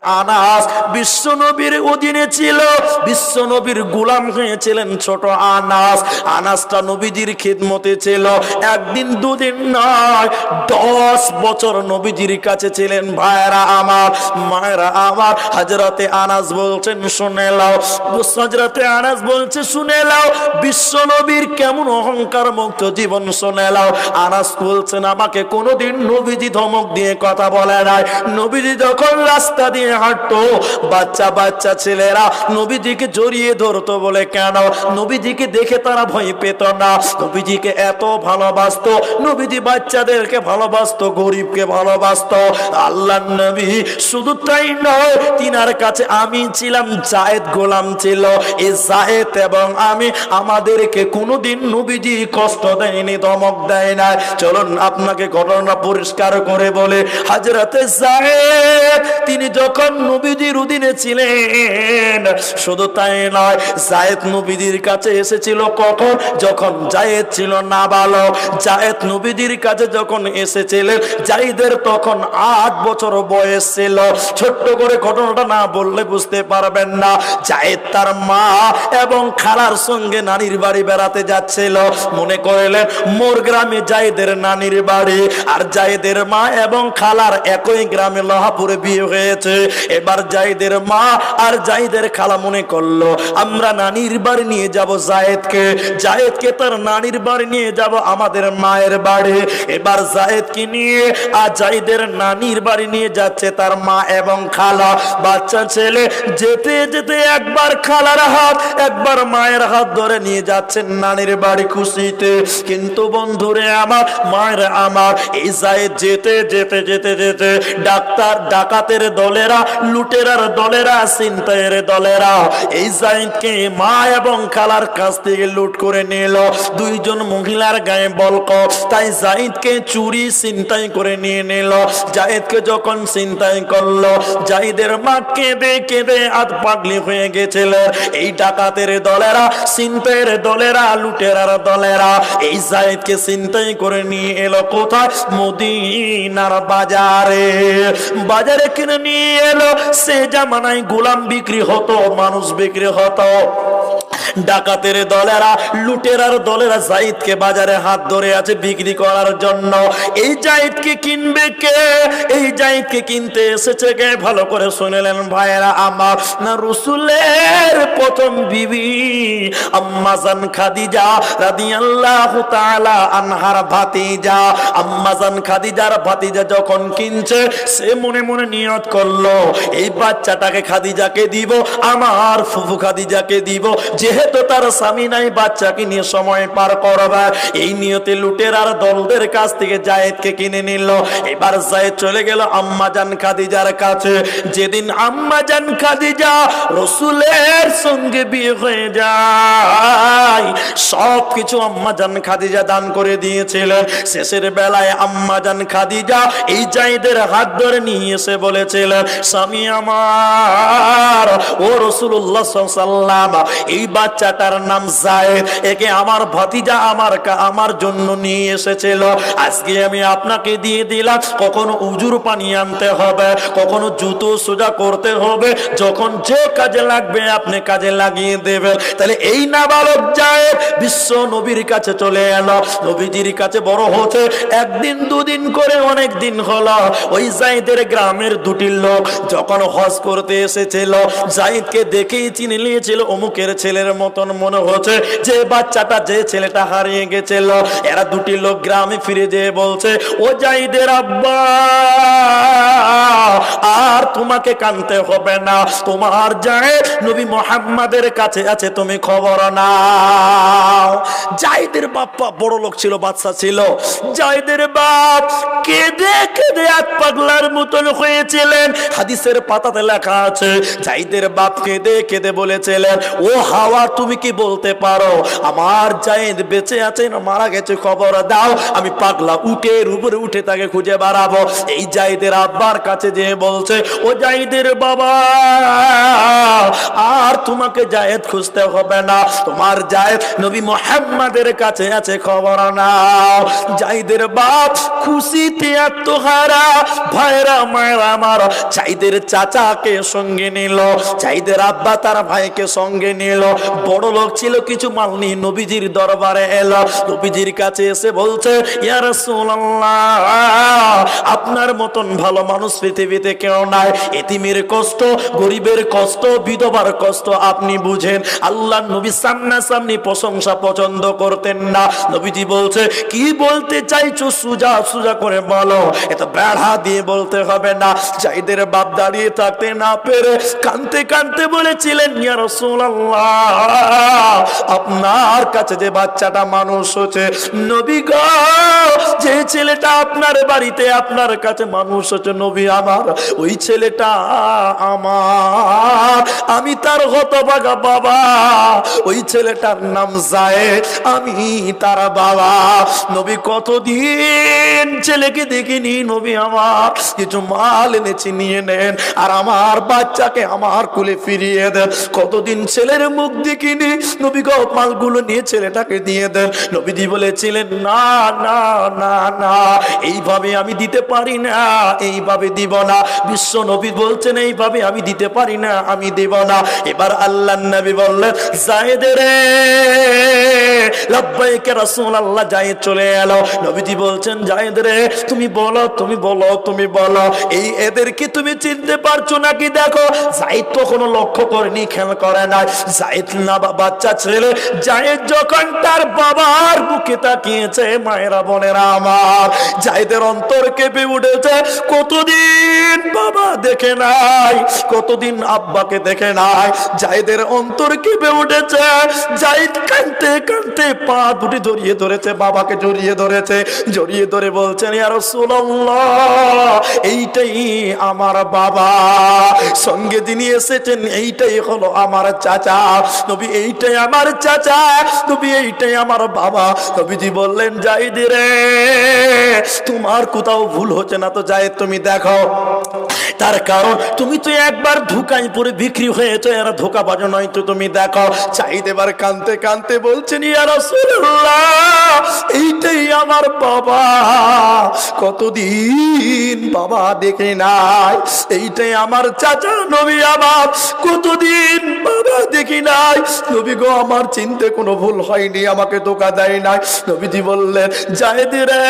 আনাস বিশ্ব নবীর অধীনে ছিল, বিশ্ব নবীর গোলাম হয়েছিলেন ছোট আনাস। আনাসটা নবীজির খিদমতে ছিল, একদিন দুদিন নয় 10 বছর নবীজির কাছে ছিলেন। ভাইরা আমার, মায়েরা আমার, হযরতে আনাস বলছেন শুনে নাও, হযরতে আনাস বলছে শুনে নাও বিশ্ব নবীর কেমন অহংকার মুক্ত জীবন শুনে নাও। আনাস বলছেন আমাকে কোনোদিন নবীজি ধমক দিয়ে কথা বলে নাই। নবীজি যখন রাস্তা দিয়ে হাঁটতো বাচ্চা বাচ্চা ছেলেরা নবীজিকে জড়িয়ে ধরতো। বলে কেন? নবীজিকে দেখে তারা ভয় পেত না, নবীজিকে এত ভালোবাসতো। নবীজি বাচ্চাদেরকে ভালোবাসতো, গরিবকে ভালোবাসতো। আল্লাহর নবী শুধু তাই নয়, তিনার কাছে আমি ছিলাম, জায়েদ গোলাম ছিল। এই জায়েদ এবং আমি, আমাদেরকে কোনোদিন নবীজি কষ্ট দেয়নি, ধমক দেয় না। চলুন আপনাকে ঘটনা পরিষ্কার করে বলে, হযরতে জায়েদ তিনি যখন নবীজির অধীনে ছিলেন, শুধু তাই নয়, জায়েদ নবীজির কাছে এসেছিল কখন? যখন জায়েদ ছিল নাবালক। জায়েদ নবীজির কাছে যখন এসেছিলেন, জায়েদের তখন 8 বছর বয়স ছিল। ছোট্ট করে ঘটনাটা না বললে বুঝতে পারবেন না। জায়েদ তার মা এবং খালার সঙ্গে নানির বাড়ি বেড়াতে যাচ্ছিল। মনে করলেন মোর গ্রামে জায়েদের নানির বাড়ি, আর জায়েদের মা এবং খালার একই গ্রামে লোহাপুরে বিয়ে হয়েছে। এবার জায়েদের মা আর জায়েদের খালা মনে করলো আমরা নানির বাড়ি নিয়ে যাব জায়েদকে, জায়েদকে তার নানির বাড়ি নিয়ে যাব আমাদের মায়ের বাড়ি। এবার জায়েদকে নিয়ে আর জায়েদের নানির বাড়ি নিয়ে যাচ্ছে তার মা এবং খালা। বাচ্চা ছেলে যেতে যেতে একবার খালার হাত একবার মায়ের হাত ধরে নিয়ে যাচ্ছেন নানির বাড়ি খুশিতে। কিন্তু বন্ধুরে আমার, মায়ের আমার, এই জায়েদ যেতে যেতে যেতে যেতে ডাক্তার ডাকাতের দলেরা, লুটেরার দলেরা, ছিনতাইয়ের দলেরা এই জায়েদকে মা এবং খালার কাছ থেকে লুট করে নিল। দুইজন মহিলার গায়ে বলক, তাই জায়েদকে চুরি ছিনতাই করে নিয়ে নিল। জায়েদকে যখন ছিনতাই করলো, জায়েদের মা কেঁদে কেঁদে আধ পাগলি হয়ে গেছিল। এই ডাকাতের দলেরা, ছিনতাইয়ের দলেরা, লুটেরার দলেরা এই জায়েদকে ছিনতাই করে নিয়ে এলো কোথায়? মদিনার বাজারে। বাজারে কিনে নিয়ে এলো। সে জামানায় গোলাম বিক্রি হতো, মানুষ বিক্রি হতো। ডাকাতের দলেরা, লুটেরার দলেরা জায়েদকে বাজারে হাত ধরে আছে বিক্রি করার জন্য। এই জায়েদকে কিনবে কে? এই জায়েদকে কিনতে এসেছে কে? ভালো করে শুনলেন ভাইরা আমার, না রাসূলের প্রথম বিবি আম্মা জান খাদিজা রাদিয়াল্লাহু তাআলা আনহার ভাতিজা। আম্মা জান খাদিজার ভাতিজা যখন কিনছে, সে মনে মনে নিয়ত করলো এই বাচ্চাটাকে খাদিজাকে দিব, আমার ফুফু খাদিজাকে দিব, যেহেতু তার স্বামী নাই বাচ্চাকে নিয়ে সময় পার করবে। এই নিয়তে লুটেরার দলদের কাছ থেকে জায়েদকে কিনে নিল। এবার জায়েদ চলে গেল আম্মা জান খাদিজার কাছে। যেদিন আম্মা জান খাদিজা রাসূলের সঙ্গে বিয়ে হয়ে যায়, সব কিছু আম্মা জান খাদিজা দান করে দিয়েছিলেন। শেষের বেলায় আম্মা জান খাদিজা এই জায়েদের হাত ধরে নিয়ে এসে বলেছিলেন, স্বামী আমার, ও রাসূলুল্লাহ সাল্লাল্লাহু আলাইহি ওয়াসাল্লাম, এই বাচ্চাটার নাম জায়েদ, একে আমার ভাতিজা আমার জন্য নিয়ে এসেছিল। আজকে আমি আপনাকে দিয়ে দিলাম। কখনো উজুর পানি আনতে হবে, কখনো জুতো সোজা করতে হবে, যখন যে কাজে লাগবে আপনি কাজে লাগিয়ে দেবেন। তাহলে এই নাবালক জায়েদ বিশ্ব নবীর কাছে চলে এলো। নবীজির কাছে বড় হতে একদিন দুদিন করে অনেক দিন হলো। ওই জায়েদের গ্রামের দুটি লোক যখন হজ করতে এসেছিল, জায়েদকে দেখেই চিনে নিয়েছিল অমুকের ছেলের মতন মনে হচ্ছে, যে বাচ্চাটা, যে ছেলেটা হারিয়ে গেছিল। এরা দুটি লোক গ্রামে ফিরে যেয়ে বলছে, ও জায়েদের আব্বা, আর তোমাকে কানতে হবে না, তোমার জায়েদ নবী মুহাম্মাদের কাছে আছে, তুমি খবর নাও। জায়েদের বাপ্পা বড় লোক ছিল, বাদশা ছিল। জায়েদের বাপ কেঁদে কেঁদে এক পাগলার মতন হয়েছিলেন। হাদিসের পাতাতে লেখা আছে, জায়েদের বাপ কেঁদে কেঁদে বলেছিলেন, ও হাওয়া তুমি কি বলতে পারো আমার জায়েদ বেঁচে আছে না মারা গেছে? খবর দাও, আমি পাগলা উটের উপরে উঠে তাকে খুঁজে বেড়াবো। এই জায়েদের আব্বার কাছে যেয়ে বলছে, ও জায়েদের বাবা, আর তোমাকে জায়েদ খুঁজতে হবে না, তোমার জায়েদ নবী মুহাম্মাদের কাছে আছে, খবর নাও। জায়েদের বাপ খুশিতে আত্মহারা, ভাইরা মায়েরা আমার জায়েদের চাচাকে সঙ্গে নিল, জায়েদের আব্বা তার ভাইকে সঙ্গে নিল। বড় লোক ছিল, কিছু মাল নিয়ে নবীজির দরবারে এলো। নবীজির কাছে এসে বলছে, ইয়া রাসূলুল্লাহ, আপনার মতন ভালো মানুষ পৃথিবীতে কেউ নাই। এতিমের কষ্ট, গরিবের কষ্ট, বিধবার কষ্ট আপনি বুঝেন। আল্লাহ নবী সামনাসামনি প্রশংসা পছন্দ করতেন না। নবীজি বলছে, কি বলতে চাইছো সুজা সুজা করে বলো, এত বেড়া দিয়ে বলতে হবে না। জায়েদের বাপ দাঁড়িয়ে থাকতে না পেরে কাঁদতে কাঁদতে বলেছিলেন, ইয়া রাসূলুল্লাহ, আপনার কাছে যে বাচ্চাটা মানুষ হচ্ছে, নবী গো, যে ছেলেটা আপনার বাড়িতে আপনার কাছে মানুষ হচ্ছে নবী আমার, ওই ছেলেটা আমার, আমি তার হতভাগা বাবা। ওই ছেলেটার নাম জায়েদ, আমি তার বাবা। নবী কতদিন ছেলেকে দেখিনি, নবী আমার কিছু মাল এনেছি নিয়ে নেন, আর আমার বাচ্চাকে আমার কুলে ফিরিয়ে দেন। কতদিন ছেলের মুখ দেখিনি, নবী গো মালগুলো নিয়ে ছেলেটাকে দিয়ে দেন। নবীজি বলেছিলেন, না না না না, এইভাবে আমি দিতে পারি না, এইভাবে দিব না। বিশ্ব নবী বলছেন, এইভাবে আমি দিতে পারি না, আমি দিব না। এবার আল্লাহর নবী বললেন, জায়েদ রে, লাব্বাইক রাসূলুল্লাহ। জায়েদ চলে এলো। নবীজি বলছেন, জায়েদ রে, তুমি বলো, তুমি বলো, তুমি বলো, এই এদেরকে তুমি চিনতে পারছো নাকি? দেখো, জায়েদ তো কোনো লক্ষ্য করেনি, খেয়াল করে নাই। জায়েদ না বাচ্চা ছেলে, জায়েদ যখন তার বাবার বুকে তাকিয়েছে, মায়েরা বোনেরা আমার, জায়েদের অন্তর কেঁপে উঠেছে। কতদিন বাবা দেখে নাই, কতদিন আব্বাকে দেখে নাই, জায়েদের অন্তর কেঁপে উঠেছে। জায়েদ কাঁদতে কাঁদতে পা দুটি জড়িয়ে ধরেছে, বাবাকে জড়িয়ে ধরেছে, জড়িয়ে ধরে বলছেন, ইয়া রাসূলুল্লাহ, এইটাই আমার বাবা, সঙ্গে যিনি এসেছেন এইটাই হলো আমার চাচা। নবী, এইটাই আমার চাচা, নবী, এইটাই আমার বাবা। নবীজি বললেন, জায়েদ রে, তোমার কোথাও ভুল হচ্ছে না তো জায়েদ, তুমি দেখো, তার কারণ তুমি তো একবার ধোঁকায় পড়ে বিক্রি হয়েছে, এরা ধোঁকাবাজ নয় তো, তুমি দেখো। জায়েদ এবার কাঁদতে কাঁদতে বলছেন, ইয়া রাসূলুল্লাহ, এইটাই আমার বাবা, কতদিন বাবা দেখে নাই, এইটাই আমার চাচা, নবী আমার, কতদিন বাবা দেখি নাই। নবী গো, আমার চিনতে কোনো ভুল হয়নি, আমাকে ধোঁকা দেয় নাই। নবীজি বললেন, জায়েদ রে,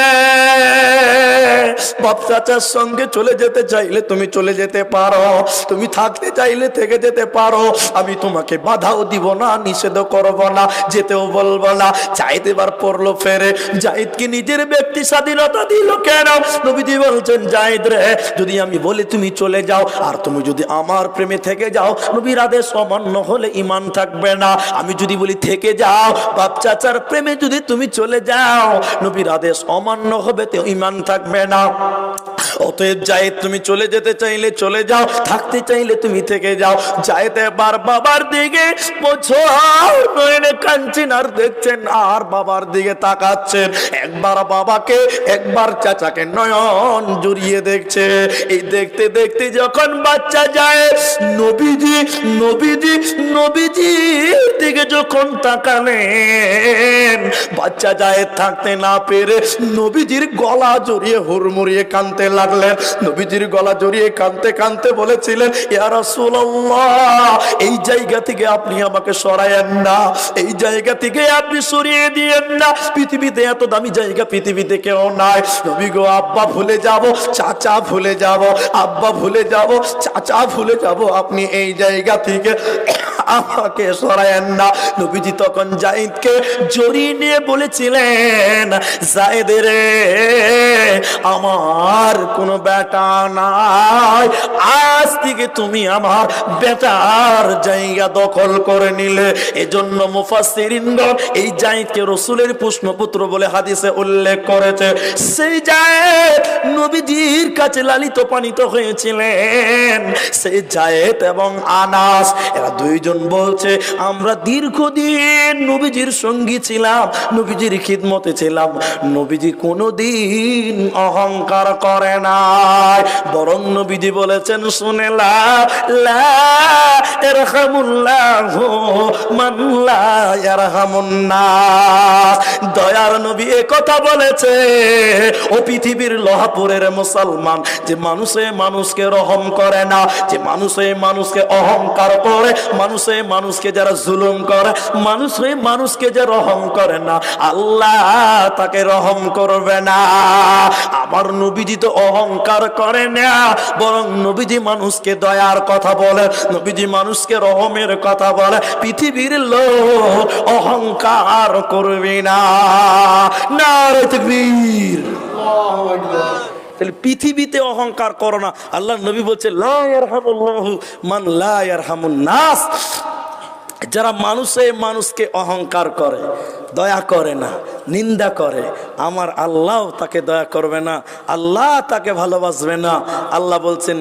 বাপ চাচার সঙ্গে চলে যেতে চাইলে তুমি চলে যেতে পারো, তুমি থাকতে চাইলে থেকে যেতে পারো, আমি তোমাকে বাধাও দিব না, নিষেধ করব না, যেতেও বলবো না। জায়েদ এবার পড়লো ফেরে। জায়েদকে নিজের ব্যক্তি স্বাধীনতা দিল কেন? নবীজি বলছেন, জায়েদ রে, যদি আমি বলি তুমি চলে যাও, আর তুমি যদি আমার প্রেমে থেকে যাও, নবীর আদেশ অমান্য হলে ঈমান থাকবে না। আমি যদি বলি থেকে যাও, বাপ চাচার প্রেমে যদি তুমি চলে যাও, নবীর আদেশ অমান্য হবে, তো ঈমান থাকবে না। অতএব জায়েদ, তুমি চলে যেতে চাইলে চলে যাও, থাকতে চাইলে তুমি থেকে যাও। জায়েদ এবার বাবার দিকে বছর নয়নে কাঁদছেন, আর দেখছেন, আর বাবার দিকে তাকাচ্ছেন, একবার বাবাকে একবার চাচাকে নয়ন জড়িয়ে দেখছে। এই দেখতে দেখতে যখন বাচ্চা যায়, নবীজি নবীজি নবীজির দিকে যখন তাকালেন, বাচ্চা জায়েদ থাকতে না পেরে নবীজির গলা জড়িয়ে হুড়মুড়িয়ে কাঁদতে লাগলেন। নবীজির গলা জড়িয়ে কাঁদতে কাঁদতে বলেছিলেন, ইয়া রাসূলুল্লাহ, এই জায়গা থেকে আপনি আমাকে সরায়েন না, এই জায়গা থেকে আপনি সরিয়ে দিয়েন না, পৃথিবীতে এত দামি জায়গা পৃথিবীতে কেউ নাই। নবী গো, আব্বা ভুলে যাব, চাচা ভুলে যাব, আব্বা ভুলে যাব, চাচা ভুলে যাব, আপনি এই জায়গা থেকে আমাকে সরায়েন না। নবীজি তখন জায়েদকে জড়িয়ে নিয়ে বলেছিলেন, জায়েদ রে, আমার কোনো বেটা নাই, আজ থেকে তুমি আমার বেটার জায়গা দখল করে নিলে। এজন্য মুফাসসিরিনগণ এই জায়েদকে রাসূলের পুষ্পপুত্র বলে হাদিসে উল্লেখ করেছে। সেই জায়েদ নবীজির কাছে লালিত পালিত হয়েছিলেন। সেই জায়েদ এবং আনাস, এরা দুই দুইজন বলছে আমরা দীর্ঘদিন নবীজির সঙ্গী ছিলাম, নবীজির খিদমতে ছিলাম, নবীজি কোনোদিন অহংকার করে নাই, বরং নবীজি বলেছেন শুনে লা ইয়ারহামুল্লাহু মান লা ইয়ারহামুন নাস। দয়ার নবী এ কথা বলেছে, ও পৃথিবীর লোহাপুরের মুসলমান, যে মানুষে মানুষকে রহম করে না, যে মানুষে মানুষকে অহংকার করে, মানুষে মানুষকে যারা জুলুম করে, মানুষে মানুষকে যে রহম করে না, আল্লাহ তাকে রহম করবে না। আমার নবীজি তো অহংকার করে না, বরং নবীজি মানুষকে দয়ার কথা বলে, নবীজি মানুষকে রহমের কথা বলে। পৃথিবীর লোক অহংকার করবে না। নারে তাকবীর। তাহলে পৃথিবীতে অহংকার করো না। আল্লাহ নবী বলছে লা ইয়ারহামুল্লাহু মান লা ইয়ারহামুন নাস। যারা মানুষে মানুষকে অহংকার করে, দয়া করে না, নিন্দা করে, আমার আল্লাহ তাকে দয়া করবে না, আল্লাহ তাকে ভালোবাসবে না। আল্লাহ বলছেন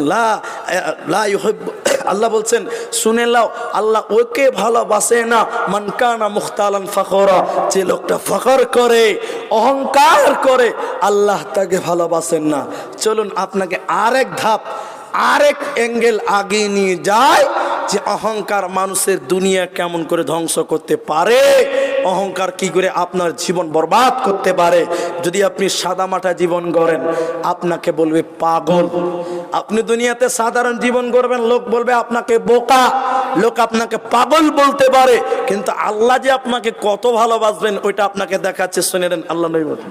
লা ইউহিব্বু, আল্লাহ বলছেন শুনে লাও, আল্লাহ ওকে ভালোবাসে না মান কানা মুখতালান ফখরা, যে লোকটা ফখর করে, অহংকার করে, আল্লাহ তাকে ভালোবাসেন না। চলুন আপনাকে আরেক ধাপ, আরেক অ্যাঙ্গেল আগে নিয়ে যায়, যে অহংকার মানুষের দুনিয়া কেমন করে ধ্বংস করতে পারে, অহংকার কি করে আপনার জীবন বরবাদ করতে পারে। যদি আপনি সাদামাটা জীবন গড়েন, আপনাকে বলবে পাগল। আপনি দুনিয়াতে সাধারণ জীবন গড়বেন, লোক বলবে আপনাকে বোকা, লোক আপনাকে পাগল বলতে পারে, কিন্তু আল্লাহ যে আপনাকে কত ভালোবাসবেন ওইটা আপনাকে দেখাচ্ছে। শুনে নেন, আল্লাহ নবী বলেন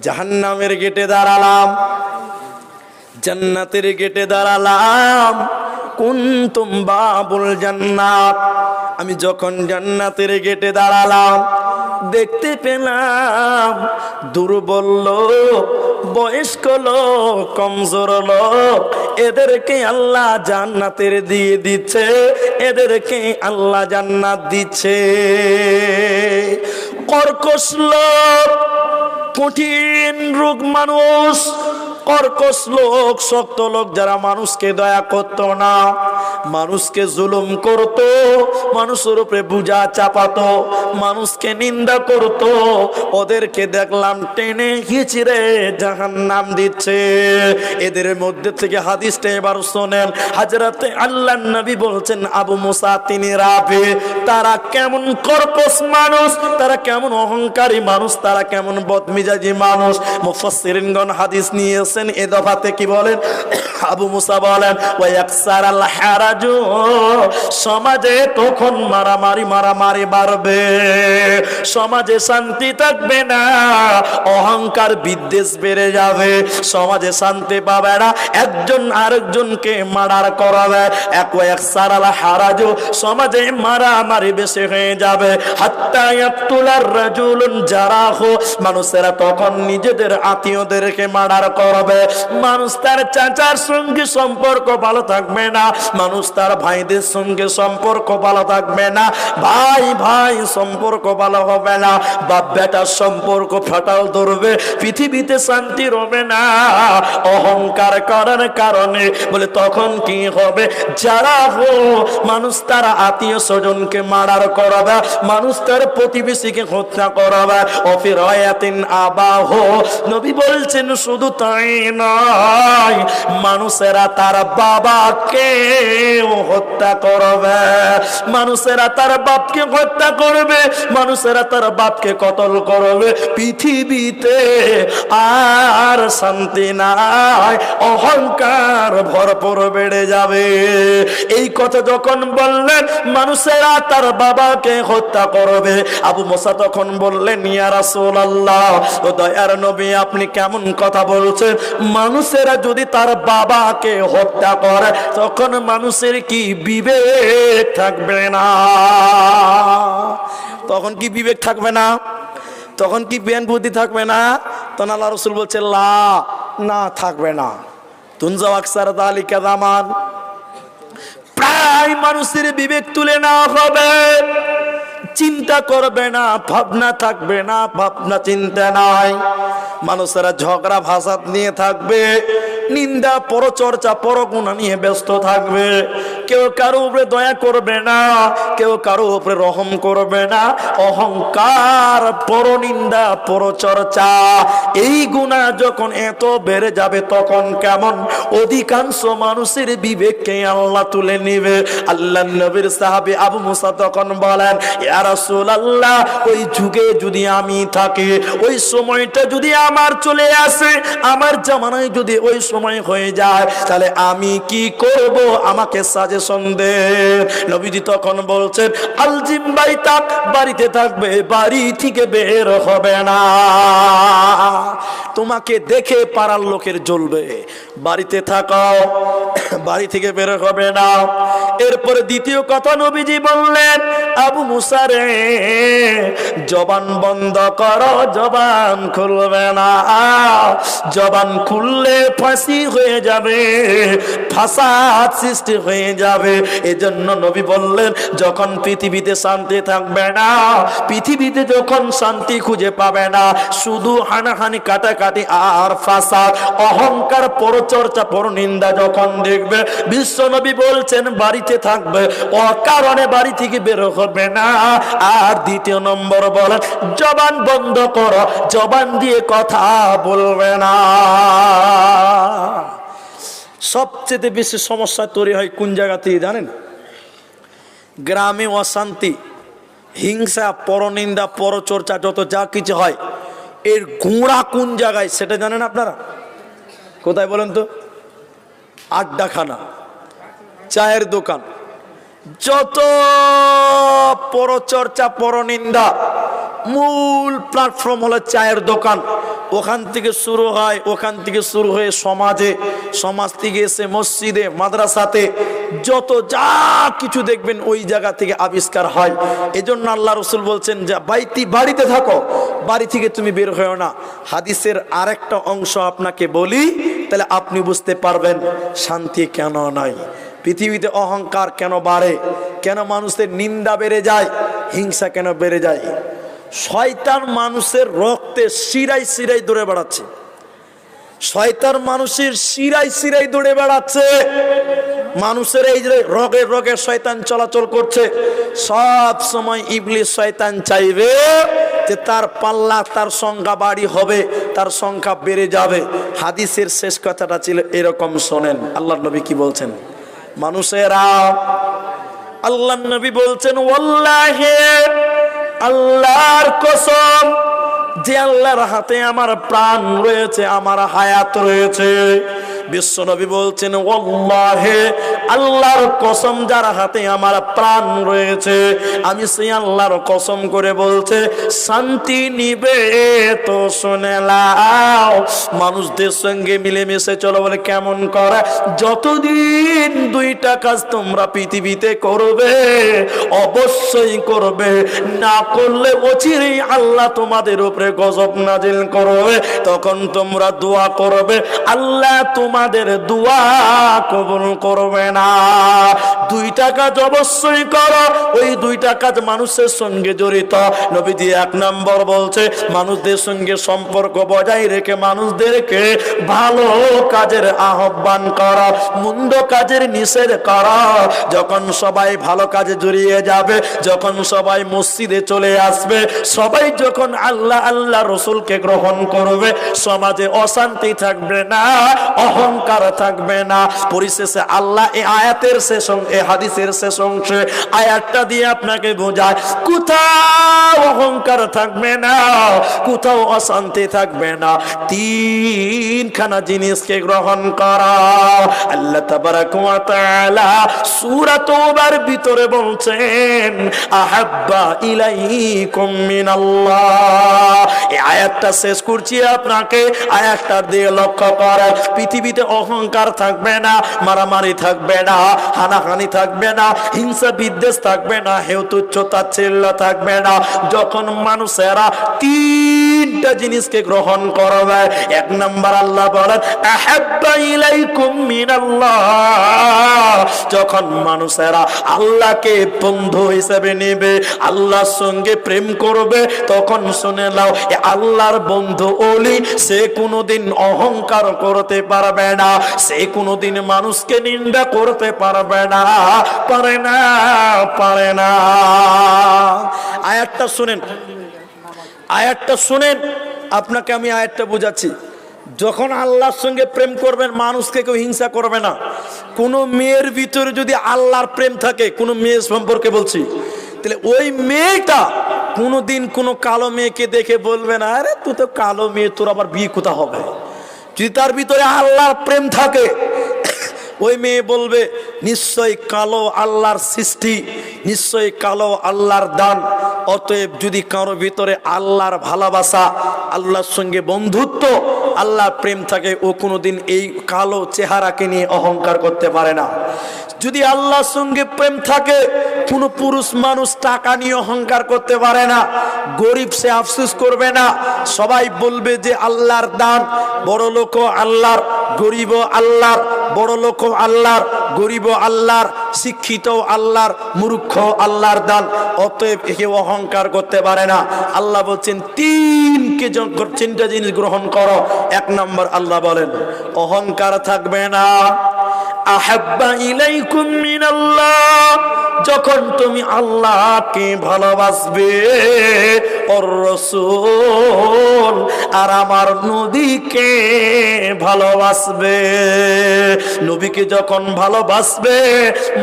জাহান্নামের গেটে দাঁড়ালাম, জান্নাতের গেটে দাঁড়ালাম, কুনতুম বাবুল জান্নাত। আমি যখন জান্নাতের গেটে দাঁড়ালাম, দেখতে পেলাম দুর্বল লোক, বয়স্ক লোক, কমজোর লোক, এদেরকে আল্লাহ জান্নাতের দিয়ে দিচ্ছে, এদেরকে আল্লাহ জান্নাত দিচ্ছে। কর্কশ লোক, কঠিন রোগ মানুষ, কর্কশ লোক, শক্ত লোক, যারা মানুষকে দয়া করতো না, মানুষকে জুলুম করতো, মানুষের উপরে বোঝা চাপাতো, মানুষকে নিন্দা করতো, ওদেরকে দেখলাম টেনে হিচড়ে জাহান্নাম দিচ্ছে। এদের মধ্যে থেকে হাদিসটা এবার শোনেন। হযরতে আল্লাহর নবী বলছেন আবু মুসা তিনি রাবে, তারা কেমন কর্কশ মানুষ, তারা কেমন অহংকারী মানুষ, তারা কেমন বদমিজাজি মানুষ। মুফাসসিরিনগণ হাদিস নিয়েছেন এ দফাতে কি বলেন, আবু মুসা বলেন ওয়ায়াকসারাল হারাজু, সমাজে তখন মারামারি বাড়বে, সমাজে শান্তি থাকবে না, অহংকার বিদ্বেষ বেড়ে যাবে, সমাজে শান্তি পাবে না, একজন আরেকজনকে মার্ডার করাবে, ওয়ায়াকসারাল হারাজু, সমাজে মারামারি বেশি হয়ে যাবে, হাত্তা ইয়াকতুলার রাজুলুন জারাহু, মানুষেরা তখন নিজেদের আত্মীয়দেরকে মার্ডার করবে, মানুষ তার চাচার সঙ্গে সম্পর্ক ভালো থাকবে না, মানুষ তার ভাইদের সঙ্গে সম্পর্ক ভালো থাকবে না, ভাই ভাই সম্পর্ক ভালো হবে না, বাপ বেটার সম্পর্ক ফাটাল ধরবে, পৃথিবীতে শান্তি হবে না অহংকার করার কারণে। বলে তখন কি হবে, যারা মানুষ তার আত্মীয় স্বজনকে মার্ডার করাবে, মানুষ তার প্রতিবেশীকে হত্যা করাবে, অফির আয়াতিন আবাহ, নবী বলছেন শুধু তাই নয়, মানুষেরা তার বাবাকে হত্যা করবে, মানুষেরা তার বাপকে হত্যা করবে, মানুষেরা তার বাপকে কতল করবে, পৃথিবীতে আর শান্তি নাই, অহংকার ভরপুর বেড়ে যাবে। এই কথা যখন বললেন মানুষেরা তার বাবাকে হত্যা করবে, আবু মুসা তখন বললেন ইয়া রাসূলুল্লাহ, ও দয়ার নবী আপনি কেমন কথা বলছেন, মানুষেরা যদি তার বাবাকে হত্যা করে তখন মানুষের কি বিবেক থাকবে না? তখন কি বিবেক থাকবে না? তখন কি জ্ঞান বুদ্ধি থাকবে না? তখন আল্লাহ রাসূল বলছে লা, না থাকবে না। তুনজাও আকসার যালিকা জামান, প্রায় মানুষের বিবেক তুলে নেওয়া হবে, চিন্তা করবে না, ভাবনা থাকবে না, ভাবনা চিন্তা নাই, মানুষেরা ঝগড়া ফাসাদ নিয়ে থাকবে, নিন্দা পরচর্চা পরগুণা নিয়ে ব্যস্ত থাকবে। কেউ কারো উপরে দয়া করবে না, কেউ কারো উপরে রহম করবে না। অহংকার, পরনিন্দা, পরচর্চা, এই গুনাহ যখন এত বেড়ে যাবে তখন কেমন অধিকাংশ মানুষের বিবেককে আল্লাহ তুলে নেবে। আল্লাহ নবীর সাহাবী আবু মুসা তখন বলেন, ইয়া রাসূলুল্লাহ, ওই যুগে যদি আমি থাকি, ওই সময়টা যদি আমার চলে আসে, আমার জামানায় যদি ওই সময় হয়ে যায়, তাহলে আমি কি করব? আমাকে সাজেশন দেন। নবীজি তখন বলছেন, আলজিম বাইতাক, বাড়িতে থাকবে, বাড়ি থেকে বের হবে না। তোমাকে দেখে পাড়ার লোকের জ্বলবে, বাড়িতে থাকাও, বাড়ি থেকে বের হবে না। এরপরে দ্বিতীয় কথা নবীজি বললেন, আবু মুসা রে, জবান বন্ধ করো, জবান খুলবে না। জবান খুললে ফাঁসি হয়ে যাবে, ফাসাদ সৃষ্টি হয়ে যাবে। এজন্য নবী বললেন, যখন পৃথিবীতে শান্তি থাকবে না, পৃথিবীতে যখন শান্তি খুঁজে পাবে না, শুধু হানাহানি, কাটাকাটি আর ফাসাদ, অহংকার, পরচর্চা, পরনিন্দা যখন দেখবে, বিশ্ব নবী বলছেন বাড়িতে থাকবে, অকারণে বাড়ি থেকে বের হবে না। আর দ্বিতীয় নম্বর বলেন, জবান বন্ধ করো, জবান দিয়ে কথা বলবে না। সবচেয়ে বেশি সমস্যা তৈরি হয় কোন জায়গাতে জানেন? গ্রামে অশান্তি, হিংসা, পরনিন্দা, পরচর্চা, যত যা কিছু হয়, এর গুঁড়া কোন জায়গায় সেটা জানেন আপনারা? কোথায় বলেন তো? আড্ডাখানা, চায়ের দোকান, যত পরচর্চা, পরনিন্দা, মূল প্ল্যাটফর্ম হলো চায়ের দোকান। ওখান থেকে শুরু হয়, ওখান থেকে শুরু হয়ে সমাজে, সমাজ থেকে এসে মসজিদে, মাদ্রাসাতে, যত যা কিছু দেখবেন ওই জায়গা থেকে আবিষ্কার হয়। এজন্য আল্লাহ রসুল বলছেন যে বাড়িতে থাকো, বাড়ি থেকে তুমি বের হও না। হাদিসের আরেকটা অংশ আপনাকে বলি, তাহলে আপনি বুঝতে পারবেন শান্তি কেন নাই, পৃথিবীতে অহংকার কেন বাড়ে, কেন মানুষের নিন্দা বেড়ে যায়, হিংসা কেন বেড়ে যায়। শয়তান মানুষের রক্তে শিরায় শিরায় দৌড়ে বেড়াচ্ছে, শয়তান মানুষের শিরায় শিরায় দৌড়ে বেড়াচ্ছে। মানুষের এই যে রগে রগে শয়তান চলাচল করছে, সব সময় ইবলিস শয়তান চাইবে যে তার পাল্লা, তার সংখ্যা বাড়ি হবে, তার সংখ্যা বেড়ে যাবে। হাদিসের শেষ কথাটা ছিল এরকম, শোনেন আল্লাহর নবী কি বলছেন। মানুষেরা, আল্লাহর নবী বলছেন, ওয়াল্লাহি, আল্লাহর কসম, যে আল্লাহর হাতে আমার প্রাণ রয়েছে, আমার হায়াত রয়েছে। বিশ্ব নবী বলছেন, ওয়াল্লাহি, আল্লাহর কসম, যার হাতে আমার প্রাণ রয়েছে, আমি সেই আল্লাহর কসম করে বলছে, শান্তি নিবে তো শুনে নাও। মানুষদের সঙ্গে মিলেমিশে চলো, বলে কেমন করে? যতদিন দুইটা কাজ তোমরা পৃথিবীতে করবে, অবশ্যই করবে, না করলে অচিরেই আল্লাহ তোমাদের উপরে গজব নাজিল করবে। তখন তোমরা দোয়া করবে, আল্লাহ তোমাদের দোয়া কবুল করবে না। দুইটা কাজ অবশ্যই করো, ওই দুইটা কাজ মানুষের সঙ্গে জড়িত। নবীজি এক নম্বর বলছে, মানুষদের সঙ্গে সম্পর্ক বজায় রেখে মানুষদেরকে ভালো কাজের আহ্বান করা, মন্দ কাজের নিষেধ করা। যখন সবাই ভালো কাজে জড়িয়ে যাবে, যখন সবাই মসজিদে চলে আসবে, সবাই যখন আল্লাহ আল্লাহ রসুলকে গ্রহণ করবে, সমাজে অশান্তি থাকবে না, অহংকার থাকবে না। পরিশেষে আল্লাহ এই আয়াতের শেষ, এই হাদিসের শেষ অংশে আয়াতটা দিয়ে আপনাকে বোঝায়, কোথাও অহংকার থাকবে না, কোথাও অশান্তি থাকবে না। তিনখানা জিনিসকে গ্রহণ করা। আল্লাহ তাবারাক ওয়া তাআলা সূরা তওবার ভিতরে বলছেন, আহাব্বা ইলাইকুম মিনাল্লাহ। এই আয়াতটা শেষ করছি আপনাকে, আয়াতটা দিয়ে লক্ষ্য করেন, পৃথিবীতে অহংকার থাকবে না, মারামারি থাকবে না, হানাহানি থাকবে না, হিংসা বিদ্বেষ থাকবে না, হেউ তুচ্ছ তাচ্ছিল্য থাকবে না। যখন মানুষেরা তিনটা জিনিসকে গ্রহণ করবে, এক নাম্বার আল্লাহ বলেন, আহাব্বা ইলাইকুম মিনাল্লাহ, যখন মানুষেরা আল্লাহকে বন্ধু হিসেবে নেবে, আল্লাহর সঙ্গে প্রেম করবে, তখন শুনে নাও এ আল্লাহর বন্ধু ওলি সে কোনোদিন অহংকার করতে পারবে না, সে কোনোদিন মানুষকে নিন্দা করতে পারবে না, পারে না, পারে না। আয়াতটা শুনেন, আয়াতটা শুনেন, আপনাকে আমি আয়াতটা বুঝাচ্ছি। যখন আল্লাহর সঙ্গে প্রেম করবেন মানুষকে কেউ হিংসা করবে না। কোনো মেয়ের ভিতরে যদি আল্লাহর প্রেম থাকে, কোনো মেয়ে সম্পর্কে বলছি, তাহলে ওই মেয়েটা কোনোদিন কোনো কালো মেয়েকে দেখে বলবে না আরে তুই তো কালো মেয়ে, তোর আবার বিয়ে কোথা হবে। যদি তার ভিতরে আল্লাহর প্রেম থাকে, ওই মেয়ে বলবে নিশ্চয়ই কালো আল্লাহর সৃষ্টি, নিশ্চয়ই কালো আল্লাহর দান। অতএব যদি কারো ভিতরে আল্লাহর ভালোবাসা, আল্লাহর সঙ্গে বন্ধুত্ব, আল্লাহর প্রেম থাকে, ও কোনোদিন এই কালো চেহারাকে নিয়ে অহংকার করতে পারে না। যদি আল্লাহর সঙ্গে প্রেম থাকে, কোনো পুরুষ মানুষ টাকা নিয়ে অহংকার করতে পারে না। গরিব সে আফসোস করবে না, সবাই বলবে যে আল্লাহর দান, বড় লোক আল্লাহর, গরিব আল্লাহর, বড় লোক আল্লাহর, গরিব আল্লাহর, শিক্ষিত আল্লাহর, মূর্খ আল্লাহর দান। অতএব কেউ অহংকার করতে পারে না। আল্লাহ বলছেন তিনটা জিনিস গ্রহণ করো। এক নম্বর আল্লাহ বলেন অহংকার থাকবে না। আহাব্বা ইলাইকুম মিনাল্লাহ, যখন তুমি আল্লাহকে ভালোবাসবে, ওর রাসূল আর আমার নবীকে ভালোবাসবে। নবীকে যখন ভালোবাসবে,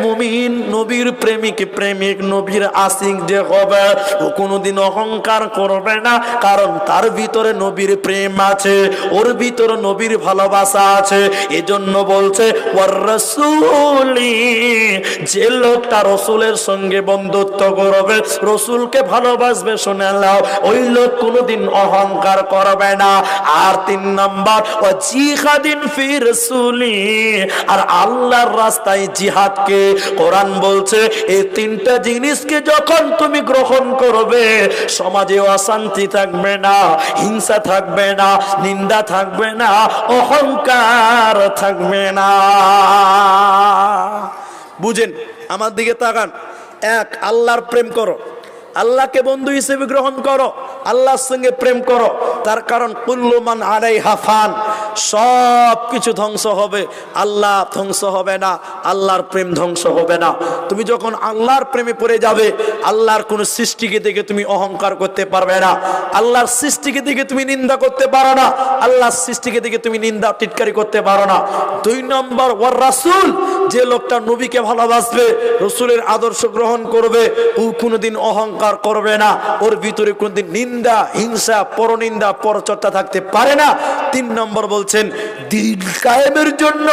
মুমিন নবীর প্রেমিক, প্রেমিক নবীর আশিক যে হবে, ও কোনোদিন অহংকার করবে না, কারণ তার ভিতরে নবীর প্রেম আছে, ওর ভিতরে নবীর ভালোবাসা আছে। এজন্য বলছে ওয়ার রাসূলি, যে লোকটা রসুলের সঙ্গে বন্ধুত্ব করবে, রসুলকে ভালোবাসবে, শুনে নাও ওই লোক কোনোদিন অহংকার করবে না। আর তিন নাম্বার ও জিহাদিন ফি রাসূলি, আর আল্লাহর রাস্তায় জিহাদকে কোরআন বলছে এই তিনটা জিনিসকে যখন তুমি গ্রহণ করবে, সমাজে অশান্তি থাকবে না, হিংসা থাকবে না, নিন্দা থাকবে না, অহংকার থাকবে না। বুঝেন, আমার দিকে তাকান। এক, আল্লাহর প্রেম করো, আল্লাহকে বন্ধু হিসেবে গ্রহণ করো, আল্লাহর সঙ্গে প্রেম করো। তার কারণ কুল্লু মান আলাইহা ফান, সব কিছু ধ্বংস হবে, আল্লাহ ধ্বংস হবে না, আল্লাহর প্রেম ধ্বংস হবে না। তুমি যখন আল্লাহর প্রেমে পড়ে যাবে, আল্লাহর কোন সৃষ্টিকে দেখে তুমি অহংকার করতে পারবে না, আল্লাহর সৃষ্টিকে দেখে তুমি নিন্দা করতে পারো না, আল্লাহর সৃষ্টিকে দেখে তুমি নিন্দা টিটকারি করতে পারো না। দুই নম্বর ওয়ার রাসূল, যে লোকটা নবীকে ভালোবাসবে, রসুলের আদর্শ গ্রহণ করবে, ও কোনোদিন অহংকার করবে না, ওর ভিতরে কোনদিন নিন্দা, হিংসা, পরনিন্দা, পরচর্চা থাকতে পারে না। তিন নম্বর বলছেন দ্বীন কায়েমের জন্য,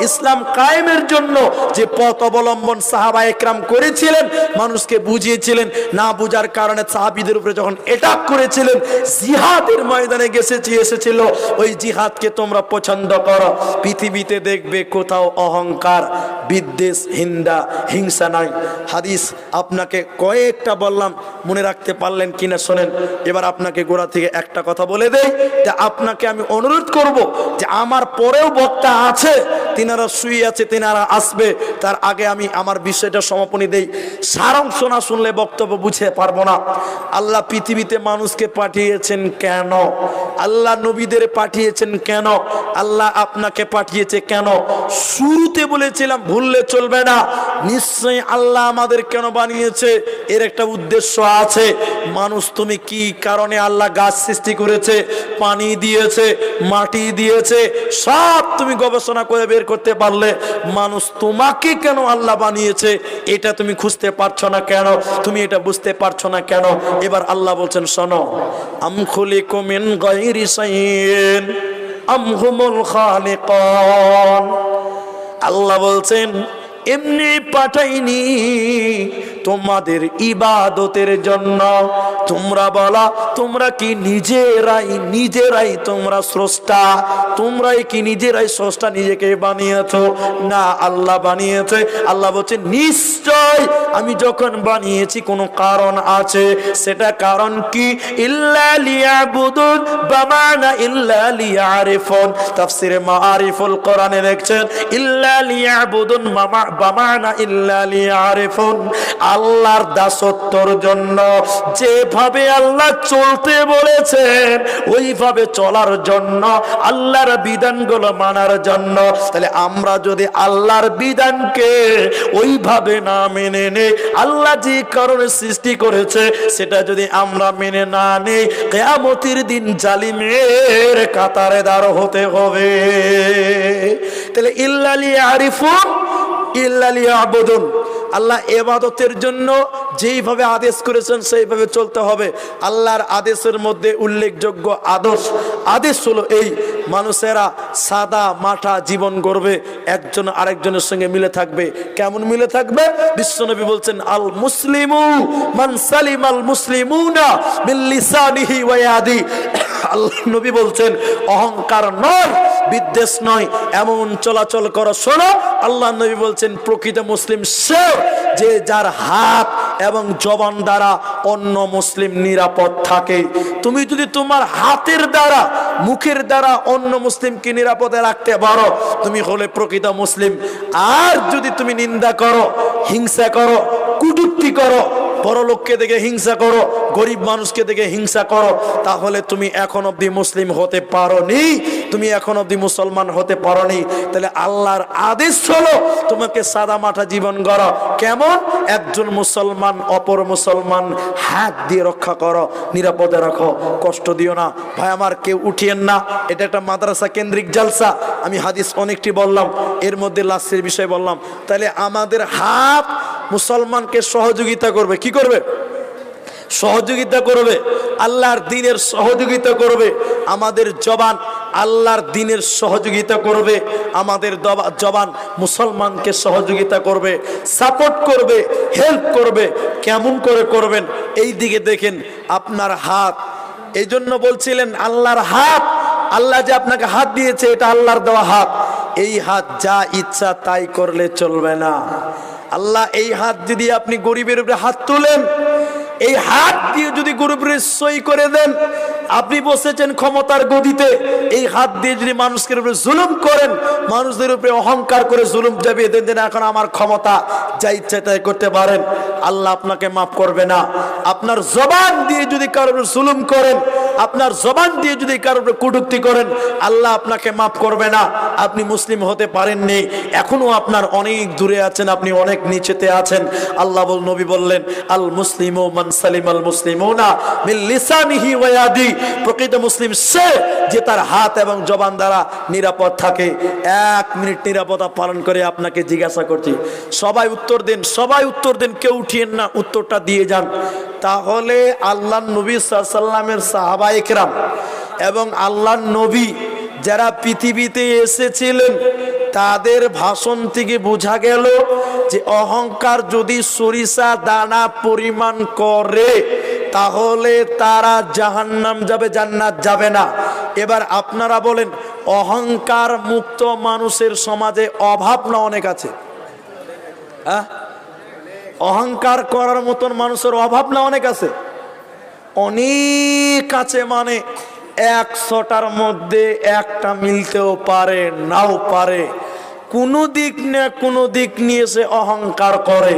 ইসলাম কায়েমের জন্য যে পথ অবলম্বন সাহাবায়ে কেরাম করেছিলেন, মানুষকে বুঝিয়েছিলেন, না বুঝার কারণে সাহাবীদের উপরে যখন অ্যাটাক করেছিলেন, জিহাদের ময়দানে এসেছিল, ওই জিহাদকে তোমরা পছন্দ করো। পৃথিবীতে দেখবে কোথাও অহংকার, বিদ্বেষ, হিংসা নাই। হাদিস আপনাকে কয়েকটা বললাম, মনে রাখতে পারলেন কিনা শোনেন। এবার আপনাকে গোড়া থেকে একটা কথা বলে দেই, যে আপনাকে আমি অনুরোধ করব যে আমার পরেও বক্তা আছে, তিনারা শুয়ে আছে, তিনারা আসবে, তার আগে আমি আমার বিষয়টা সমাপনী দেই। সারাংশ না শুনলে বক্তব্য বুঝে পারবো না। আল্লাহ পৃথিবীতে মানুষকে পাঠিয়েছেন কেন? আল্লাহ নবীদের পাঠিয়েছেন কেন? আল্লাহ আপনাকে পাঠিয়েছে কেন? শুরুতে বলেছিলাম, ভুললে চলবে না। নিশ্চয়ই আল্লাহ আমাদের কেন বানিয়েছে, এর একটা উদ্দেশ্য আছে। মানুষ, তুমি কি কারণে আল্লাহ গাছ সৃষ্টি করেছে, পানি দিয়েছে, মাটি দিয়েছে, সব তুমি গবেষণা করে বের করতে পারলে, মানুষ তোমাকে কেন আল্লাহ বানিয়েছে এটা তুমি খুঁজতে পারছো না কেন? তুমি এটা বুঝতে পারছো না কেন? এবার আল্লাহ বলছেন শোনো, আম খুলিকু মিন গায়রি শাইইন আম হুমুল খালিকুন। আল্লাহ বলছেন এমনি পাঠাইনি, তোমাদের ইবাদতের জন্য। তোমরা বলো, তোমরা কি নিজেরাই তোমরা স্রষ্টা? তোমরাই কি নিজেরাই স্রষ্টা, নিজেকে বানিয়েছো? না, আল্লাহ বানিয়েছে। আল্লাহ বলছে নিশ্চয় আমি যখন বানিয়েছি কোনো কারণ আছে। সেটা কারণ কি? ইল্লা লিয়াবুদুন বামানা ইল্লা লিয়ারিফুন। তাফসিরে মাআরিফুল কোরআনে দেখছেন ইল্লা লিয়াবুদুন বামানা ইল্লা লিয়ারিফুন। আল্লাহর দাসত্বর জন্য, যেভাবে আল্লাহ চলতে বলেছেন ওইভাবে চলার জন্য, আল্লাহর বিধানগুলো মানার জন্য। তাহলে আমরা যদি আল্লাহর বিধানকে ওইভাবে না মেনে নেই, আল্লাহ যে কারণে সৃষ্টি করেছে সেটা যদি আমরা মেনে না নেই, কিয়ামতের দিন জালিমের কাতারে দাঁড় হতে হবে। তাহলে ইল্লা লিয়ারিফুন ইল্লা লিয়াবুদুন, আল্লাহ ইবাদতের জন্য যেইভাবে আদেশ করেছেন সেইভাবে চলতে হবে। আল্লাহর আদেশের মধ্যে উল্লেখযোগ্য আদেশ হলো এই, মানুষেরা সাদা মাঠা জীবন গড়বে, একজন আরেকজনের সঙ্গে মিলে থাকবে। কেমন মিলে থাকবে? বিশ্বনবী বলছেন আল মুসলিমু মান সালিমাল মুসলিমুনা মিন লিসানিহি ওয়া ইয়াদি। আল্লাহ নবী বলছেন অহংকার নয়, বিদ্বেষ নয়, এমন চলাচল করো। শোনো, আল্লাহ নবী বলছেন প্রকৃত মুসলিম সে যে যার হাত এবং জবান দ্বারা অন্য মুসলিম নিরাপদ থাকে। তুমি যদি তোমার হাতের দ্বারা, মুখের দ্বারা অন্য মুসলিমকে নিরাপদে রাখতে পারো, তুমি হলে প্রকৃত মুসলিম। আর যদি তুমি নিন্দা করো, হিংসা করো, কটূক্তি করো, পরলোককে দেখে হিংসা করো, গরিব মানুষকে দেখে হিংসা করো, তাহলে তুমি এখন অবধি মুসলিম হতে পারোনি, তুমি এখন অবধি মুসলমান হতে পারোনি। তাহলে আল্লাহর আদেশ হলো তোমাকে সাদা মাঠা জীবন গড়ো। কেমন? একজন মুসলমান অপর মুসলমান হাত দিয়ে রক্ষা করো, নিরাপদে রাখো, কষ্ট দিও না। ভাই আমার, কেউ উঠিয়েন না, এটা একটা মাদ্রাসা কেন্দ্রিক জালসা। আমি হাদিস অনেকটি বললাম, এর মধ্যে লাশের বিষয় বললাম। তাহলে আমাদের হাত মুসলমানকে সহযোগিতা করবে। কি করবে? সহযোগিতা করবে, আল্লাহর দ্বীনের সহযোগিতা করবে। আমাদের জবান আল্লাহর দ্বীনের সহযোগিতা করবে, আমাদের জবান মুসলমানকে সহযোগিতা করবে, সাপোর্ট করবে, হেল্প করবে। কেমন করে করবেন? এই দিকে দেখেন আপনার হাত। এই জন্য বলছিলেন আল্লাহর হাত, আল্লাহ যে আপনাকে হাত দিয়েছে এটা আল্লাহর দেওয়া হাত। এই হাত যা ইচ্ছা তাই করলে চলবে না। আল্লাহ এই হাত যদি আপনি গরিবের উপরে হাত তুলেন, এই হাত দিয়ে যদি গরিবের সই করে দেন, আপনি বসেছেন ক্ষমতার গদিতে, এই হাত দিয়ে যদি মানুষের উপরে জুলুম করেন, মানুষদের উপরে অহংকার করে জুলুম চাপিয়ে দেন যে এখন আমার ক্ষমতা, যা ইচ্ছা তাই করতে পারেন, আল্লাহ আপনাকে মাফ করবে না। আপনার জবান দিয়ে যদি কারোর জুলুম করেন, আপনার জবান দিয়ে যদি কারোর কটূক্তি করেন, আল্লাহ আপনাকে মাফ করবে না। আপনি মুসলিম হতে পারেননি, এখনো আপনার অনেক দূরে আছেন, আপনি অনেক নিচেতে আছেন। আল্লাহ নবী বললেন আল মুসলিমু মান সালিমাল মুসলিমুনা মিন লিসানিহি ওয়া ইয়াদি। প্রকৃত মুসলিম সে যে তার হাত এবং জবান দ্বারা নিরাপদ থাকে। 1 মিনিট নিরাপত্তা পালন করে আপনাকে জিজ্ঞাসা করছি, সবাই উত্তর দেন, সবাই উত্তর দেন, কেউ উঠিয়েন না, উত্তরটা দিয়ে যান। তাহলে আল্লাহর নবী সাল্লাল্লাহু আলাইহি ওয়াসাল্লামের সাহাবায়ে কেরাম এবং আল্লাহর নবী যারা পৃথিবীতে এসেছিলেন, তাদের ভাষণ থেকে বোঝা গেল যে অহংকার যদি সরিষা দানা পরিমাণ করে তাহলে তারা জাহান্নাম যাবে, জান্নাত যাবে না। এবার আপনারা বলেন, অহংকার মুক্ত মানুষের সমাজে অভাব না অনেক আছে? অহংকার করার মতন মানুষের অভাব না অনেক আছে? অনেক আছে, মানে 100টার মধ্যে একটা মিলতেও পারে, নাও পারে। কোনো দিক না কোনো দিক নিয়ে সে অহংকার করে,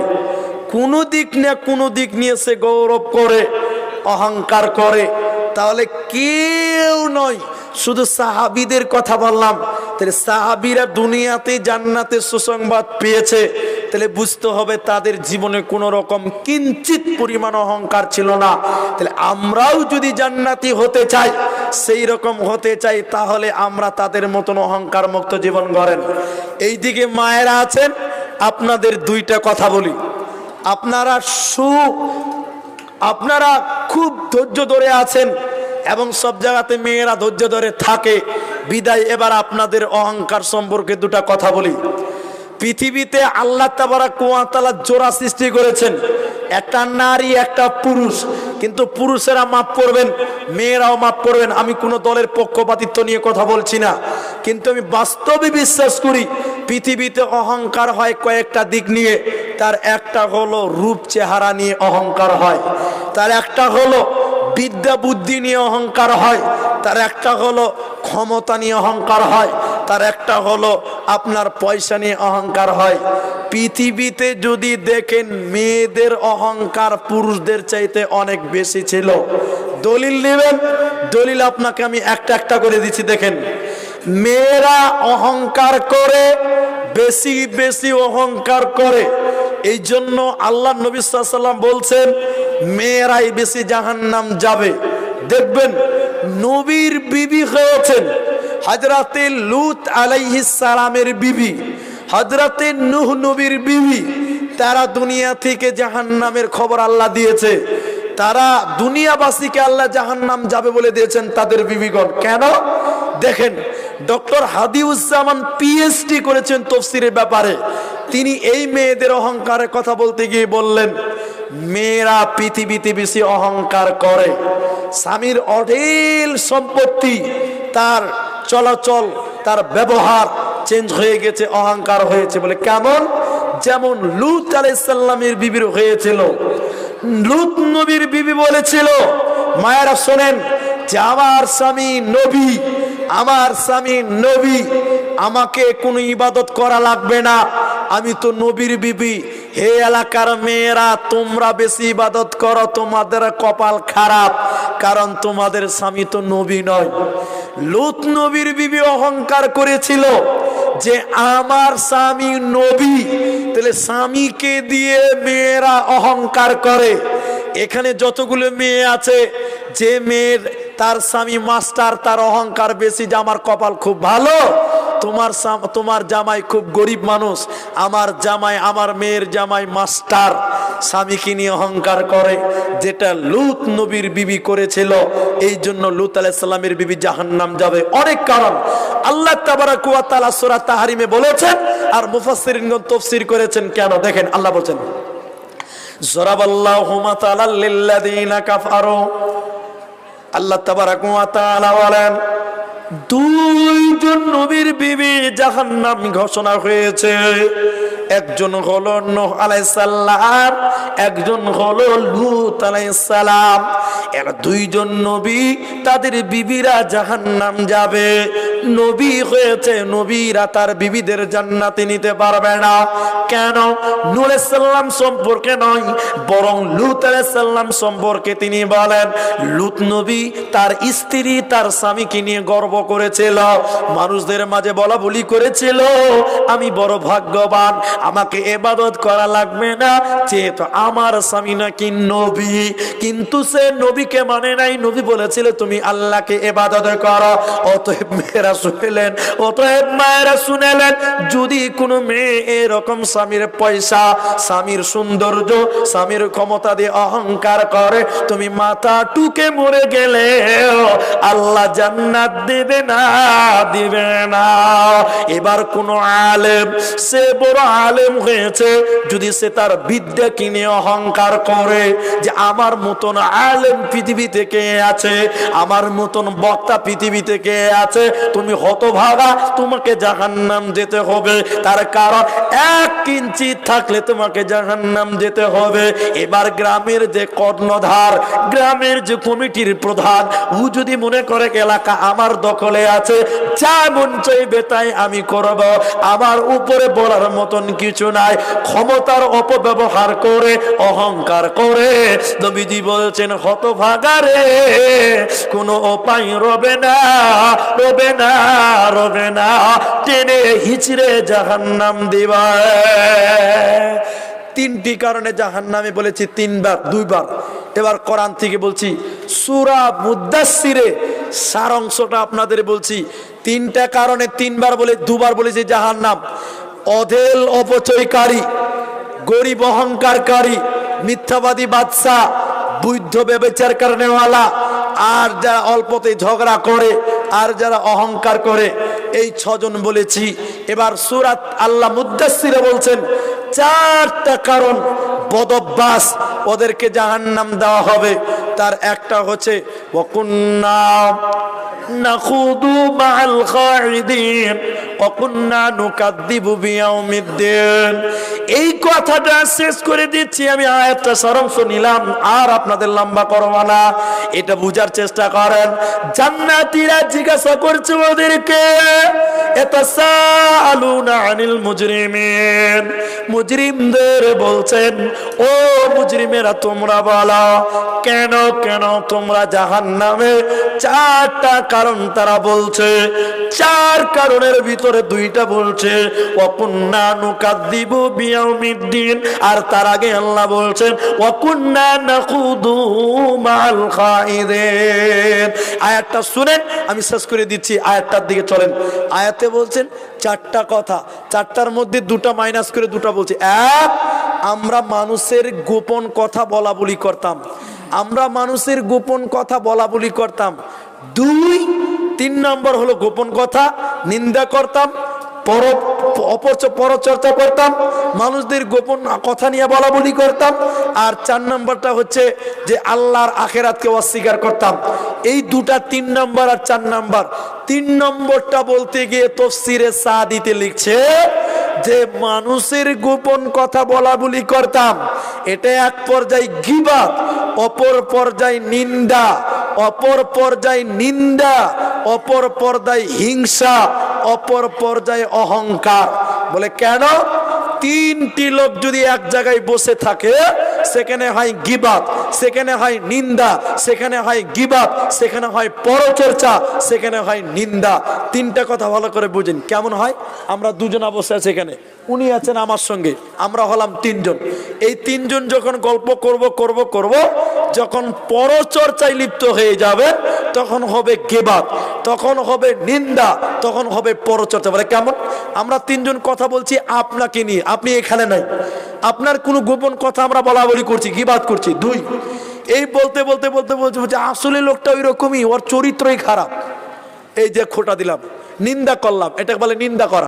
কোনো দিক না কোনো দিক নিয়ে সে গৌরব করে, অহংকার করে। তাহলে কেউ নয়, শুধু সাহাবীদের কথা বললাম। তাহলে সাহাবীরা দুনিয়াতে জান্নাতের সুসংবাদ পেয়েছে, তাহলে বুঝতে হবে তাদের জীবনে কোনো রকম কিঞ্চিত পরিমাণ অহংকার ছিল না। তাহলে আমরাও যদি জান্নাতি হতে চাই, সেই রকম হতে চাই, তাহলে আমরা তাদের মতন অহংকার মুক্ত জীবন গড়েন। এইদিকে মায়েরা আছেন, আপনাদের 2টা কথা বলি। আপনারা খুব ধৈর্য ধরে আছেন এবং সব জায়গাতে মেয়েরা ধৈর্য ধরে থাকে বিদায়। এবার আপনাদের অহংকার সম্পর্কে 2টা কথা বলি। পৃথিবীতে আল্লাহ তাবারাক ওয়া তাআলা জোড়া সৃষ্টি করেছেন, একটা নারী একটা পুরুষ, কিন্তু পুরুষেরা মাফ করবেন, মেয়েরাও মাফ করবেন। আমি কোনো দলের পক্ষপাতিত্ব নিয়ে কথা বলছি না, কিন্তু আমি বাস্তবে বিশ্বাস করি পৃথিবীতে অহংকার হয় কয়েকটা দিক নিয়ে। তার একটা হলো রূপ চেহারা নিয়ে অহংকার হয়, তার একটা হলো বিদ্যা বুদ্ধি নিয়ে অহংকার হয়, তার একটা হলো ক্ষমতা নিয়ে অহংকার হয়, তার একটা হলো আপনার পয়সা নিয়ে অহংকার হয়। পৃথিবীতে যদি দেখেন মেয়েদের অহংকার পুরুষদের চাইতে অনেক বেশি ছিল। দলিল নেবেন, দলিল আপনাকে আমি একটা একটা করে দিচ্ছি। দেখেন, মেয়েরা অহংকার করে, বেশি বেশি অহংকার করে। এই জন্য আল্লাহ নবী সাল্লাল্লাহু আলাইহি ওয়াসাল্লাম বলছেন মেয়েরাই বেশি জাহান্নাম যাবে। দেখবেন নবীর বিবি হয়েছেন হযরতে লূত আলাইহিস সালামের বিবি, হযরতে নূহ নবীর বিবি। তারা দুনিয়া থেকে জাহান্নামের খবর আল্লাহ দিয়েছে। তারা দুনিয়াবাসীকে আল্লাহ জাহান্নাম যাবে বলে দিয়েছেন তাদের বিবিগণ। কেন? দেখেন, ডক্টর হাদিউজ্জামান পিএইচডি করেছেন তাফসীরের ব্যাপারে। তিনি এই মেয়েদের অহংকারের কথা বলতে গিয়ে বললেন, মেয়েরা পৃথিবীতে বেশি অহংকার করে। স্বামীর অঢেল সম্পত্তি, তার চলাচল, তার ব্যবহার চেঞ্জ হয়ে গেছে, অহংকার হয়েছে বলে। কেমন? যেমন লূত আলাইহিস সালামের বিবির হয়েছিল। লূত নবীর বিবি বলেছিল, মায়েরা শোনেন, যে আমার স্বামী নবী, আমার স্বামী নবী, আমাকে কোনো ইবাদত করা লাগবে না, আমি তো নবীর বিবি। হে এলাকার মেয়েরা, তোমরা বেশি ইবাদত করো, তোমাদের কপাল খারাপ, কারণ তোমাদের স্বামী তো নবী নয়। লূত নবীর বিবি অহংকার করেছিল যে আমার স্বামী নবী, তাহলে স্বামীকে দিয়ে মেয়েরা অহংকার করে। এখানে যতগুলো মেয়ে আছে, যে মেয়ের তার স্বামী মাস্টার, তার অহংকার বেশি যে আমার কপাল খুব ভালো, তোমার জামাই খুব গরিব মানুষ, আমার জামাই, আমার মেয়ের জামাই মাস্টার, স্বামীকে নিয়ে অহংকার করে, যেটা লূত নবীর বিবি করেছিল। এই জন্য লূত আলাইহিস সালামের বিবি জাহান্নাম যাবে। অনেক কারণ আল্লাহ তাবারাক ওয়া তাআলা সূরা তাহরিমে বলেছেন, আর মুফাসসিরিনগণ তাফসীর করেছেন। কেন? দেখেন, আল্লাহ বলেন, যরাবাল্লাহু মাতালাল লিল্লাযিনা কাফারু। আল্লাহ তাবারাক ওয়া তাআলা বলেন, দুইজন নবীর বিবি জাহান্নাম ঘোষণা হয়েছে। একজন হলো নূহ আলাইহিস সালাম, একজন হলো লূত আলাইহিস সালাম। এরা দুইজন নবী, তাদের বিবিরা জাহান্নাম যাবে। নবী হয়েছে, নবীরা তার বিবিদের জান্নাতে নিতে পারবে না। কেন? নূহ আলাইহিস সালাম সম্পর্কে নয়, বরং লূত আলাইহিস সালাম সম্পর্কে তিনি বলেন, লূত নবী তার স্ত্রী, তার স্বামীকে নিয়ে গর্ব করেছিল, মানুষদের মাঝে বলা বলি করেছিল, আমি বড় ভাগ্যবান, আমাকে ইবাদত করা লাগবে না, যেহেতু আমার স্বামী নাকি নবী। কিন্তু সে নবীকে মানে নাই। নবী বলেছিল তুমি আল্লাহকে ইবাদত করো। অতএব মেয়েরা শুনলেন, অতএব মায়েরা শুনলেন, যদি কোনো মেয়ে এরকম স্বামীর পয়সা, স্বামীর সৌন্দর্য, স্বামীর ক্ষমতা দিয়ে অহংকার করে, তুমি মাথা টুকে মরে গেলে আল্লাহ জান্নাত দেবে না, দিবে না। এবার কোন আলেম, সে বড় আলেম হয়েছে, যদি সে তার বিদ্যা কিনে অহংকার করে যে আমার মতন আলেম পৃথিবী থেকে আছে, আমার মতন বক্তা পৃথিবী থেকে আছে, তুমি হতভাগা, তোমাকে জাহান্নাম যেতে হবে। তার কারণ 1 ইঞ্চি থাকলে তোমাকে জাহান্নাম যেতে হবে। এবার গ্রামের যে কর্ণধার, গ্রামের যে কমিটির প্রধান, ও যদি মনে করে এলাকা আমার দখলে আছে, যা মন চাইবে তাই আমি করব, আমার উপরে বলার মতন কিছু নাই, ক্ষমতার অপব্যবহার করে, অহংকার করে, নবীজি বলছেন হতভাগা রে, কোনো উপায় রবে না, রবে না, রবে না, টেনে হিচড়ে জাহান্নাম দিবা। 3টি কারণে জাহান্নামে বলেছি 3বার, 2বার। এবার কোরআন থেকে বলছি, সূরা মুদাসসিরে সারাংশটা আপনাদের বলছি। 3টা কারণে 3বার বলে, 2বার বলেছি জাহান্নাম। অঢেল অপচয়কারী, গরিব অহংকারকারী, মিথ্যাবাদী বাদশা, বৈধ ব্যভিচার করেনেওয়ালা, আর যারা অল্পতে ঝগড়া করে, আর যারা অহংকার করে, এই 6 জন বলেছি। এবার সূরা আল্লাহ মুদাসসিরে বলছেন 4টা কারণ বদভ্যাস, ওদেরকে জাহান্নাম দেওয়া হবে। তার একটা হচ্ছে ওয়াকুন্না নাখুদু মাআল খাইদিন ওয়াকুন্না নুকাদ্দিবু বিয়াউমিদ্দিন। এই কথাটা শেষ করে দিচ্ছি আমি, আয়াতটা সারাংশ নিলাম, আর আপনাদের লম্বা করব না, এটা বুঝার চেষ্টা করেন। জান্নাতীরা জিজ্ঞাসা করছে ওদেরকে, ইয়াতাসাআলুনা আনিল মুজরিমিন, মুজরিমদের বলছেন ও মুজরিমেরা তোমরা বলো কেন কেন তোমরা জাহান্নামে? চারটা কারণ তারা বলছে, চার কারণের ভিতরে দুইটা বলছে ওয়াকুন্না নুকাদ্দিবু বিয়াউমিদ্দিন, আর তার আগে আল্লাহ বলছেন ওয়াকুন্না নাখুদু মাআল খাইদিন। আয়াতটা শুনেন, আমি শেষ করে দিচ্ছি, আয়াতটার দিকে চলেন। আয়াতে বলছেন চারটা কথা, চারটার মধ্যে দুটা মাইনাস করে দুটা বলছে। এক, আমরা মানুষের গোপন কথা বলা বলি করতাম, আমরা মানুষের গোপন কথা বলা বলি করতাম। দুই, তিন নম্বর হলো গোপন কথা নিন্দা করতাম, পরচর্চা করতাম, মানুষদের গোপন কথা নিয়ে বলা বলি করতাম। আর চার নম্বরটা হচ্ছে যে আল্লাহর আখিরাতকে অস্বীকার করতাম। এই দুটা, তিন নম্বর আর চার নম্বর। তিন নম্বরটা বলতে গিয়ে তাফসীরে সাদিতে লিখছে যে মানুষের গোপন কথা বলা বলি করতাম, এটা এক পর্যায়ে গীবাত, অপর পর্যায়ে নিন্দা, অপর পর্যায়ে নিন্দা, অপর পর্যায়ে হিংসা, অপর পর্যায়ে অহংকার। বলে কেন? তিনটি লোক যদি এক জায়গায় বসে থাকে, সেখানে হয় গীবাত, সেখানে হয় নিন্দা, সেখানে হয় গীবাত, সেখানে হয় পরচর্চা, সেখানে হয় নিন্দা। তিনটা কথা ভালো করে বুঝেন কেমন হয়। আমরা দুজনা বসে আছি এখানে, উনি আছেন আমার সঙ্গে, আমরা হলাম তিনজন। এই তিনজন যখন গল্প করব, যখন পরচর্চায় লিপ্ত হয়ে যাবে তখন হবে গীবাত, তখন হবে নিন্দা, তখন হবে পরচর্চা। বলে কেমন? আমরা তিনজন কথা বলছি আপনাকে নিয়ে, আপনি এখানে নাই, আপনার কোনো গোপন কথা আমরা বলা বলি করছি, গীবাত করছি। দুই, এই বলতে বলতে আসলে লোকটা ওই রকমই, ওর চরিত্রই খারাপ, এই যে খোটা দিলাম, নিন্দা করলাম, এটা বলে নিন্দা করা।